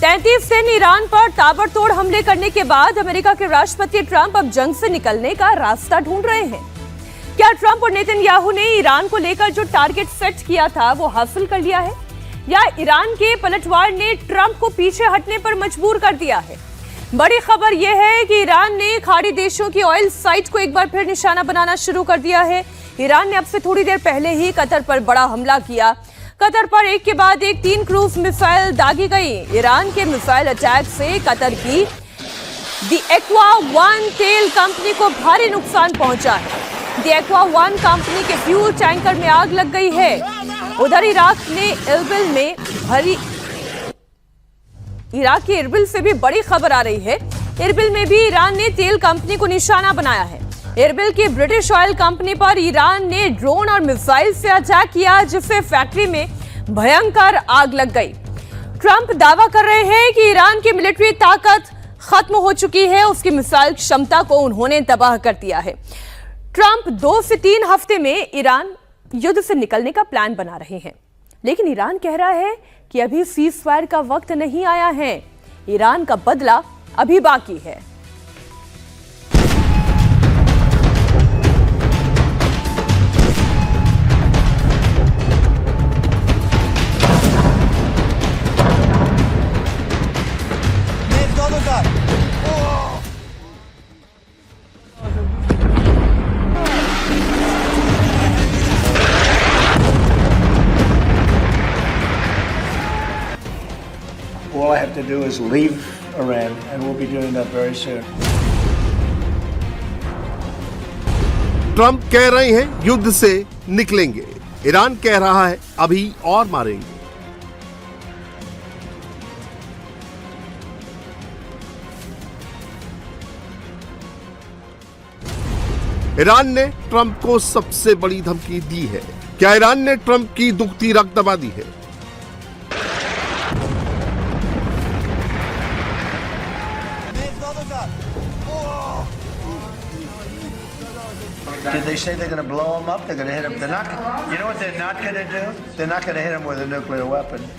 33 दिन ईरान पर ताबड़तोड़ हमले करने के बाद अमेरिका के राष्ट्रपति ट्रंप अब जंग से निकलने का रास्ता ढूंढ रहे हैं। क्या ट्रंप और नेतन्याहू ने ईरान को लेकर जो टारगेट सेट किया था वो हासिल कर लिया है, या ईरान के पलटवार ने ट्रंप को पीछे हटने पर मजबूर कर दिया है? बड़ी खबर यह है कि ईरान ने खाड़ी देशों की ऑयल साइट को एक बार फिर निशाना बनाना शुरू कर दिया है। ईरान ने अब से थोड़ी देर पहले ही कतर पर बड़ा हमला किया। कतर पर एक के बाद एक 3 क्रूज मिसाइल दागी गई। ईरान के मिसाइल अटैक से कतर की दी एक्वा वन तेल कंपनी को भारी नुकसान पहुंचा है। दी एक्वा वन कंपनी के फ्यूल टैंकर में आग लग गई है। उधर इराक की इरबिल से भी बड़ी खबर आ रही है। इरबिल में भी ईरान ने तेल कंपनी को निशाना बनाया है। इरबिल की ब्रिटिश ऑयल कंपनी पर ईरान ने ड्रोन और मिसाइल से अटैक किया, जिससे फैक्ट्री में भयंकर आग लग गई। ट्रंप दावा कर रहे हैं कि ईरान की मिलिट्री ताकत खत्म हो चुकी है, उसकी मिसाइल क्षमता को उन्होंने तबाह कर दिया है। ट्रंप 2 से 3 हफ्ते में ईरान युद्ध से निकलने का प्लान बना रहे हैं, लेकिन ईरान कह रहा है कि अभी सीज फायर का वक्त नहीं आया है। ईरान का बदला अभी बाकी है। All I have to do is leave Iran, and we'll be doing that very soon. Trump कह रहे हैं युद्ध से निकलेंगे, ईरान कह रहा है अभी और मारेंगे। ईरान ने ट्रंप को सबसे बड़ी धमकी दी है। क्या ईरान ने ट्रंप की दुखती रग दबा दी है? Did they say they're going to blow them up? They're going to hit them. They're not. You know what they're not going to do? They're not going to hit them with a nuclear weapon.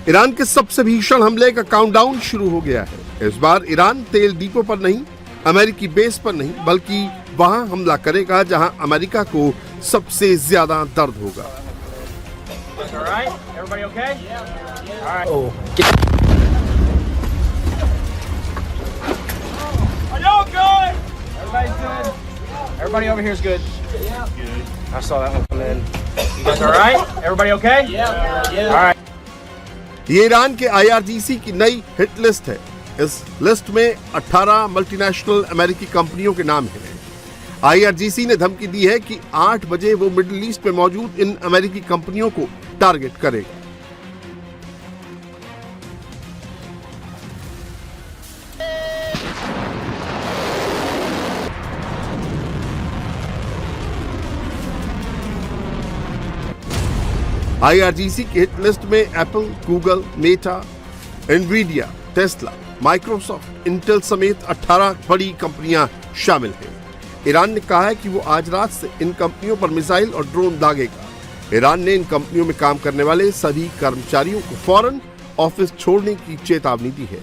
Iran के सबसे भीषण हमले का countdown शुरू हो गया है। इस बार ईरान तेल डिपो पर नहीं, अमेरिकी बेस पर नहीं, बल्कि वहां हमला करेगा जहां अमेरिका को सबसे ज्यादा दर्द होगा। Everybody over here is good. I saw that one come in. You guys all right? Everybody okay? Yeah. All right. ये ईरान के IRGC की नई हिट लिस्ट है। इस लिस्ट में 18 मल्टीनेशनल अमेरिकी कंपनियों के नाम हैं। IRGC ने धमकी दी है कि 8 बजे वो मिडिल ईस्ट में मौजूद इन अमेरिकी कंपनियों को टारगेट करेगा। IRGC की हिट लिस्ट में Apple, Google, Meta, Nvidia, Tesla, Microsoft, Intel समेत 18 बड़ी कंपनियां शामिल हैं। ईरान ने कहा है कि वो आज रात से इन कंपनियों पर मिसाइल और ड्रोन दागेगा। ईरान ने इन कंपनियों में काम करने वाले सभी कर्मचारियों को फौरन ऑफिस छोड़ने की चेतावनी दी है।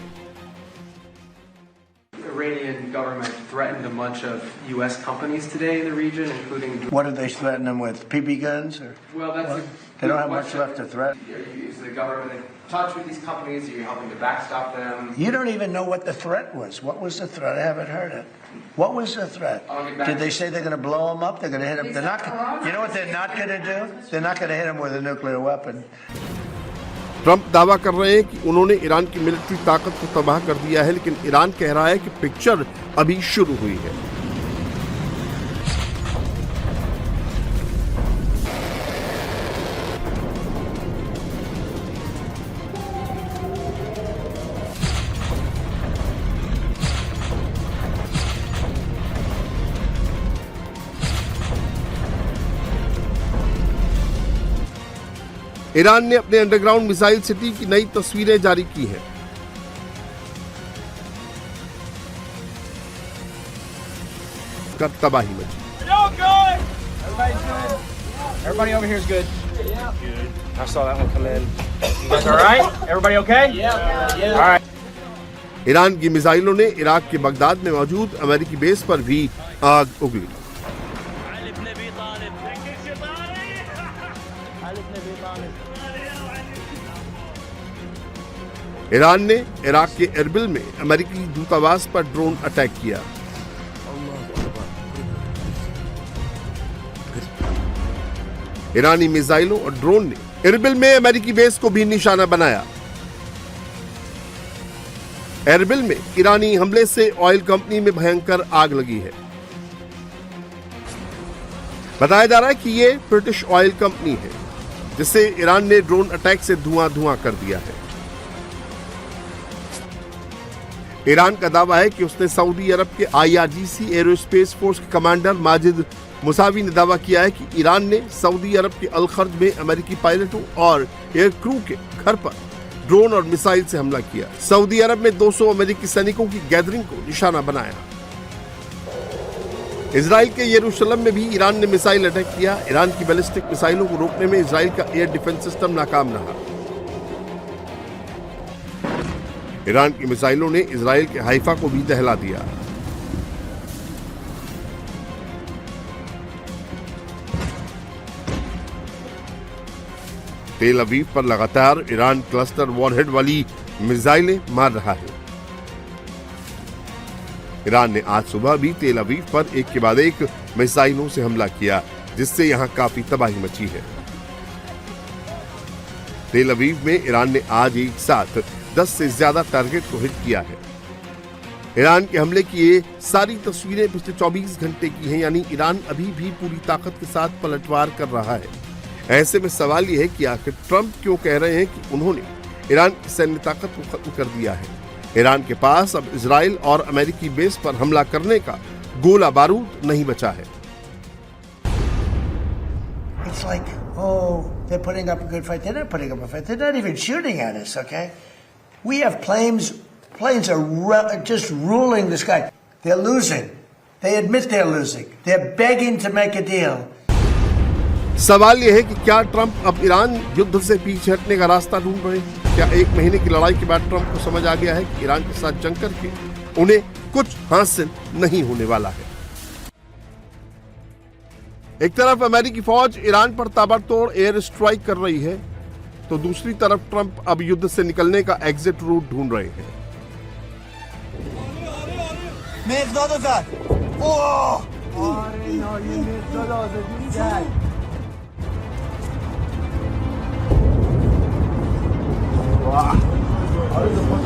Iranian government threatened a bunch of U.S. companies today in the region, including. What did they threaten them with? PP guns? Or Well, that's. they don't have much left to threaten. Is the government in touch with these companies? Are you helping to backstop them? You don't even know what the threat was. What was the threat? I haven't heard it. What was the threat? Did they say they're going to blow them up? They're going to hit them. They're not. You know what they're not going to do? They're not going to hit them with a nuclear weapon. Trump दावा कर रहे हैं कि उन्होंने Iran की military ताकत को तबाह कर दिया है, लेकिन ईरान कह रहा है कि पिक्चर अभी शुरू हुई है। ईरान ने अपने अंडरग्राउंड मिसाइल सिटी की नई तस्वीरें जारी की हैं। कर तबाही मची। Everybody over here is good. Good. I saw that one come in. You guys all right? Everybody okay? Yeah. All right. Iran की मिसाइलों ने इराक के बगदाद में मौजूद अमेरिकी बेस पर भी आग उगली। ईरान ने इराक के एरबिल में अमेरिकी दूतावास पर ड्रोन अटैक किया। ईरानी मिसाइलों और ड्रोन ने एरबिल में अमेरिकी बेस को भी निशाना बनाया। एरबिल में ईरानी हमले से ऑयल कंपनी में भयंकर आग लगी है। बताया जा रहा है कि ये ब्रिटिश ऑयल कंपनी है, जिसे ईरान ने ड्रोन अटैक से धुआं कर दिया है। ईरान का दावा है कि उसने सऊदी अरब के IRGC एरोस्पेस फोर्स के कमांडर माजिद मुसावी ने दावा किया है कि ईरान ने सऊदी अरब के अल खर्ज में अमेरिकी पायलटों और एयर क्रू के घर पर ड्रोन और मिसाइल से हमला किया। सऊदी अरब में 200 अमेरिकी सैनिकों की गैदरिंग को निशाना बनाया। इजराइल के यरूशलेम में भी ईरान ने मिसाइल अटैक किया। ईरान की बैलिस्टिक मिसाइलों को रोकने में इजराइल का एयर डिफेंस सिस्टम नाकाम रहा। ईरान की मिसाइलों ने इजराइल के हाइफा को भी दहला दिया। तेल अवीव पर लगातार ईरान क्लस्टर वॉरहेड वाली मिसाइलें मार रहा है। ईरान ने आज सुबह भी तेल अवीव पर एक के बाद एक मिसाइलों से हमला किया, जिससे यहां काफी तबाही मची है। तेल अवीव में ईरान ने आज एक साथ 10 से ज्यादा टारगेट को हिट किया है। ईरान के हमले की ये सारी तस्वीरें पिछले 24 घंटे की हैं, यानी ईरान अभी भी पूरी ताकत के साथ पलटवार कर रहा है। ऐसे में सवाल यह है कि आखिर ट्रंप क्यों कह रहे हैं कि उन्होंने ईरान की सैन्य ताकत को खत्म कर दिया है। ईरान के पास अब इजराइल और अमेरिकी बेस पर हमला करने का गोला बारूद नहीं बचा है। It's like, oh, they're putting up a good fight. They're not putting up a fight. They're not even shooting at us, okay? We have planes are just ruling the sky. They're losing. They admit they're losing. They're begging to make a deal. सवाल यह है कि क्या Trump अब Iran युद्ध से पीछे हटने का रास्ता ढूंढ रहे हैं? क्या 1 महीने की लड़ाई के बाद ट्रंप को समझ आ गया है कि ईरान के साथ जंग करके उन्हें कुछ हासिल नहीं होने वाला है? एक तरफ अमेरिकी फौज ईरान पर ताबड़तोड़ एयर स्ट्राइक कर रही है, तो दूसरी तरफ ट्रंप अब युद्ध से निकलने का एग्जिट रूट ढूंढ रहे हैं।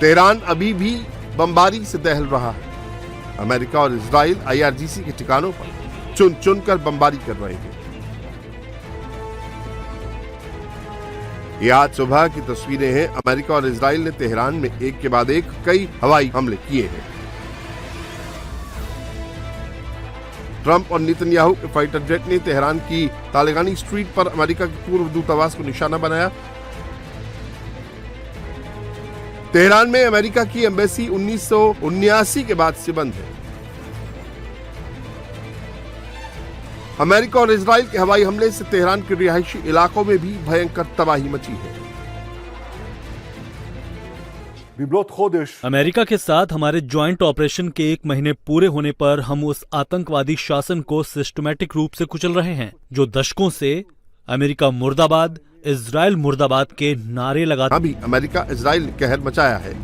तेहरान अभी भी बमबारी से दहल रहा है। अमेरिका और इजराइल IRGC के ठिकानों पर चुन चुन कर बमबारी कर रहे हैं। ये आज सुबह की तस्वीरें हैं। अमेरिका और इजराइल ने तेहरान में एक के बाद एक कई हवाई हमले किए हैं। ट्रंप और नेतन्याहू के फाइटर जेट ने तेहरान की तालेगानी स्ट्रीट पर अमेरिका के पूर्व दूतावास को निशाना बनाया। तेहरान में अमेरिका की एम्बेसी 1979 के बाद से बंद है। अमेरिका और इजराइल के हवाई हमले से तेहरान के रिहायशी इलाकों में भी भयंकर तबाही मची है। अमेरिका के साथ हमारे ज्वाइंट ऑपरेशन के 1 महीने पूरे होने पर हम उस आतंकवादी शासन को सिस्टमैटिक रूप से कुचल रहे हैं, जो दशकों से अमेरिका मुर्दाबाद, इजराइल मुर्दाबाद के नारे लगाता। अभी अमेरिका इजराइल ने कहर मचाया है।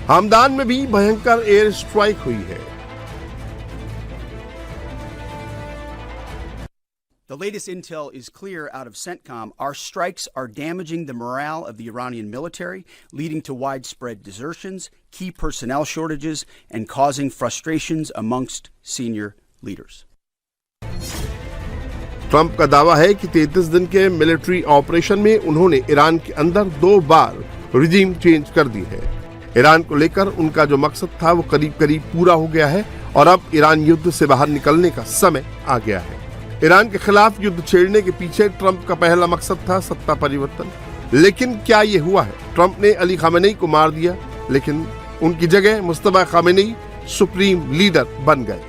हमदान में भी भयंकर एयर स्ट्राइक हुई है। The latest intel is clear out of CENTCOM. Our strikes are damaging the morale of the Iranian military, leading to widespread desertions, key personnel shortages, and causing frustrations amongst senior leaders. Trump का दावा है कि 33 दिन के military operation में उन्होंने Iran के अंदर 2 बार रिजीम चेंज कर दी है। ईरान को लेकर उनका जो मकसद था वो करीब करीब पूरा हो गया है और अब ईरान युद्ध से बाहर निकलने का समय आ गया है। ईरान के खिलाफ युद्ध छेड़ने के पीछे ट्रंप का पहला मकसद था सत्ता परिवर्तन, लेकिन क्या ये हुआ है? ट्रंप ने अली खामेनेई को मार दिया, लेकिन उनकी जगह मुस्तफा खामेनेई सुप्रीम लीडर बन गए।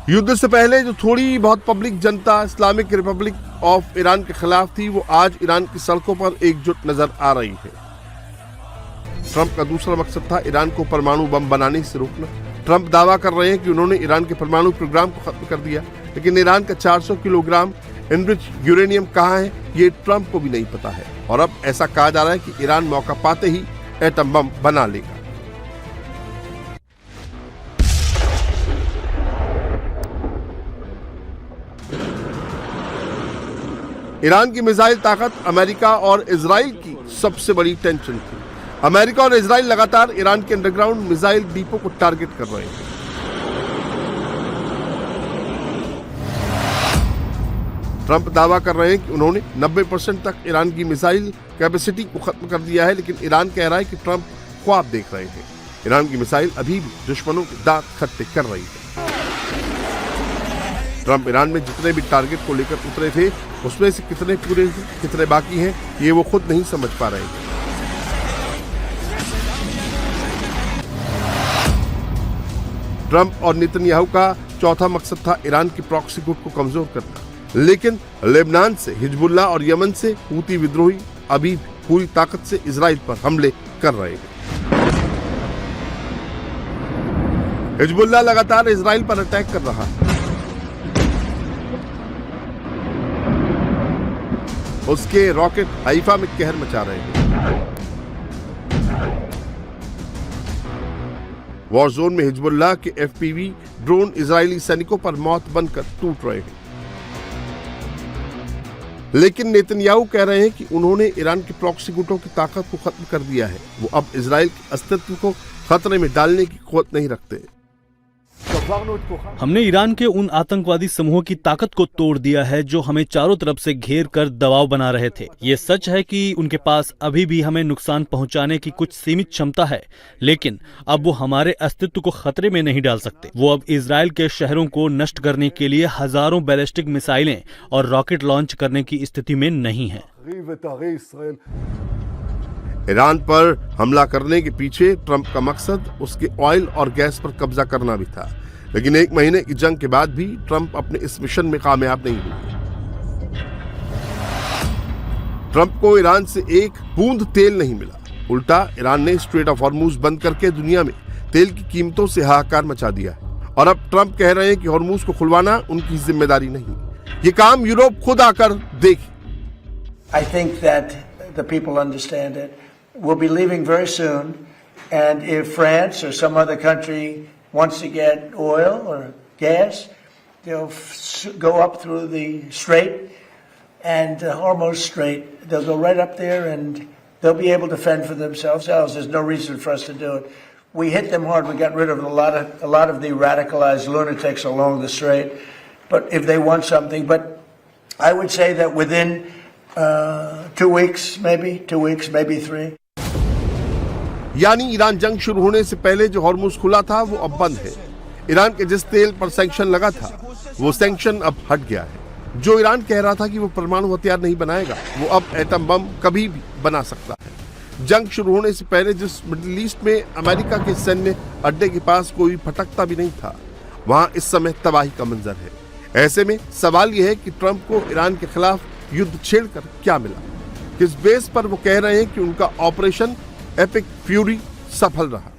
युद्ध से पहले जो थोड़ी बहुत public Janata Islamic Republic of Iran के खिलाफ थी, वो आज ईरान की सड़कों पर एकजुट नजर आ रही है। ट्रंप का दूसरा मकसद था ईरान को परमाणु बम बनाने से रोकना। ट्रंप दावा कर रहे हैं कि उन्होंने ईरान के परमाणु प्रोग्राम को खत्म कर दिया, लेकिन ईरान का 400 किलोग्राम एनरिच यूरेनियम कहाँ है, ये ट्रंप को भी नहीं पता है। और अब ऐसा कहा जा रहा है कि ईरान मौका पाते ही एटम बम बना लेगा। ईरान की मिसाइल ताकत अमेरिका और इजराइल की सबसे बड़ी टेंशन थी। अमेरिका और इजराइल लगातार ईरान के अंडरग्राउंड मिसाइल डिपो को टारगेट कर रहे हैं। ट्रंप दावा कर रहे हैं कि उन्होंने 90% तक ईरान की मिसाइल कैपेसिटी को खत्म कर दिया है, लेकिन ईरान कह रहा है कि ट्रंप ख्वाब देख रहे हैं। ईरान की मिसाइल अभी भी दुश्मनों के दांत खट्टे कर रही है। ट्रंप ईरान में जितने भी टारगेट को लेकर उतरे थे, उसमें से कितने पूरे हैं, कितने बाकी हैं, ये वो खुद नहीं समझ पा रहे हैं। ट्रंप और नेतन्याहू का चौथा मकसद था ईरान की प्रॉक्सी गुट को कमजोर करना, लेकिन लेबनान से हिजबुल्लाह और यमन से हूती विद्रोही अभी पूरी ताकत से इजराइल पर हमले कर रहे हैं। हिजबुल्लाह लगातार इजराइल पर अटैक कर रहा है। उसके रॉकेट हाइफा में कहर मचा रहे हैं। वॉर जोन में हिजबुल्लाह के एफपीवी ड्रोन इजरायली सैनिकों पर मौत बनकर टूट रहे हैं। लेकिन नेतन्याहू कह रहे हैं कि उन्होंने ईरान की प्रॉक्सी गुटों की ताकत को खत्म कर दिया है। वो अब इजराइल के अस्तित्व को खतरे में डालने की क़ुव्वत नहीं रखते। हमने ईरान के उन आतंकवादी समूहों की ताकत को तोड़ दिया है जो हमें चारों तरफ से घेर कर दबाव बना रहे थे। ये सच है कि उनके पास अभी भी हमें नुकसान पहुंचाने की कुछ सीमित क्षमता है, लेकिन अब वो हमारे अस्तित्व को खतरे में नहीं डाल सकते। वो अब इजराइल के शहरों को नष्ट करने के लिए हजारों बैलिस्टिक मिसाइलें और रॉकेट लॉन्च करने की स्थिति में नहीं है। ईरान पर हमला करने के पीछे ट्रंप का मकसद उसके ऑयल और गैस पर कब्जा करना भी था, लेकिन 1 महीने की जंग के बाद भी ट्रंप अपने इस मिशन में कामयाब नहीं हुए। ट्रंप को ईरान से एक बूंद तेल नहीं मिला। उल्टा ईरान ने स्ट्रेट ऑफ हॉर्मुज बंद करके दुनिया में तेल की कीमतों से हाहाकार मचा दिया है। और अब ट्रंप कह रहे हैं कि हॉर्मुज को खुलवाना उनकी जिम्मेदारी नहीं, ये काम यूरोप खुद आकर देखे। I think that the people understand it. We'll be leaving very soon, and if France or some other country wants to get oil or gas, they'll go up through the Strait and Hormuz Strait. They'll go right up there, and they'll be able to fend for themselves. There's no reason for us to do it. We hit them hard. We got rid of a lot of the radicalized lunatics along the Strait. But if they want something, but I would say that within 2 weeks, maybe 3. यानी Iran जंग शुरू होने से पहले जो Hormuz खुला था वो अब बंद है। ईरान के जिस तेल पर सैंक्शन लगा था वो सैंक्शन अब हट गया है। जो ईरान कह रहा था कि वो परमाणु हथियार नहीं बनाएगा, वो अब एटम बम कभी भी बना सकता है। जंग शुरू होने से पहले जिस मिडिल ईस्ट में अमेरिका के सैन्य अड्डे के पास कोई फटकता भी नहीं था, वहां इस समय तबाही का मंजर है। ऐसे में सवाल यह है कि ट्रंप को ईरान के खिलाफ युद्ध छेड़कर क्या मिला, किस बेस पर वो कह रहे हैं कि उनका ऑपरेशन एपिक फ्यूरी सफल रहा।